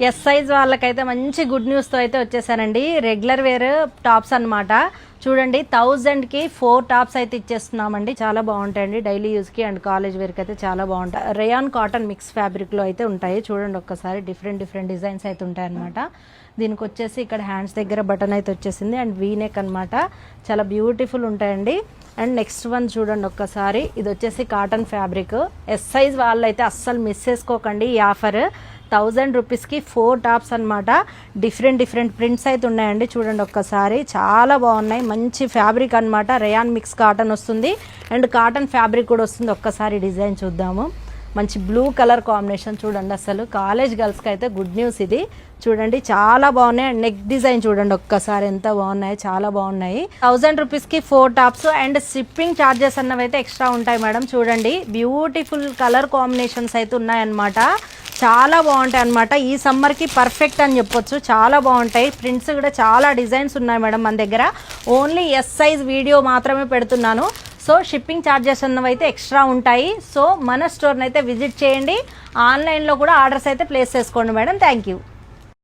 S size వాళ్ళకైతే మంచి good న్యూస్తో అయితే వచ్చేసానండి. రెగ్యులర్ వేర్ టాప్స్ అన్నమాట. చూడండి 1000కి 4 టాప్స్ అయితే ఇచ్చేస్తున్నామండి. చాలా బాగుంటాయండి డైలీ యూజ్కి అండ్ కాలేజ్ వేర్కి అయితే చాలా బాగుంటాయి. రేయాన్ కాటన్ మిక్స్ ఫ్యాబ్రిక్లో అయితే ఉంటాయి. చూడండి ఒక్కసారి డిఫరెంట్ డిజైన్స్ అయితే ఉంటాయి అనమాట. దీనికి వచ్చేసి ఇక్కడ హ్యాండ్స్ దగ్గర బటన్ అయితే వచ్చేసింది అండ్ వీ నెక్ అనమాట. చాలా బ్యూటిఫుల్ ఉంటాయండి. అండ్ నెక్స్ట్ వన్ చూడండి ఒక్కసారి, ఇది వచ్చేసి కాటన్ ఫ్యాబ్రిక్. ఎస్ సైజ్ వాళ్ళు అయితే అస్సలు మిస్ చేసుకోకండి ఈ ఆఫర్. 1000 రూపీస్కి 4 టాప్స్ అనమాట. డిఫరెంట్ ప్రింట్స్ అయితే ఉన్నాయండి. చూడండి ఒక్కసారి, చాలా బాగున్నాయి. మంచి ఫ్యాబ్రిక్ అనమాట. రేయాన్ మిక్స్ కాటన్ వస్తుంది అండ్ కాటన్ ఫ్యాబ్రిక్ కూడా వస్తుంది. ఒక్కసారి డిజైన్ చూద్దాము. మంచి బ్లూ కలర్ కాంబినేషన్ చూడండి. అసలు కాలేజ్ గర్ల్స్కి అయితే గుడ్ న్యూస్ ఇది. చూడండి చాలా బాగున్నాయి. అండ్ నెక్ డిజైన్ చూడండి ఒక్కసారి ఎంత బాగున్నాయి, చాలా బాగున్నాయి. 1000 రూపీస్కి 4 టాప్స్ అండ్ షిప్పింగ్ ఛార్జెస్ అన్నవి అయితే ఎక్స్ట్రా ఉంటాయి మేడం. చూడండి బ్యూటిఫుల్ కలర్ కాంబినేషన్స్ అయితే ఉన్నాయన్నమాట. చాలా బాగుంటాయి అనమాట. ఈ సమ్మర్కి పర్ఫెక్ట్ అని చెప్పొచ్చు. చాలా బాగుంటాయి. ప్రింట్స్ కూడా చాలా డిజైన్స్ ఉన్నాయి మేడం మన దగ్గర. ఓన్లీ ఎస్ సైజ్ వీడియో మాత్రమే పెడుతున్నాను. సో షిప్పింగ్ ఛార్జెస్ అన్నవి అయితే ఎక్స్ట్రా ఉంటాయి. సో మన స్టోర్ని అయితే విజిట్ చేయండి. ఆన్లైన్లో కూడా ఆర్డర్స్ అయితే ప్లేస్ చేసుకోండి మేడం. Thank you.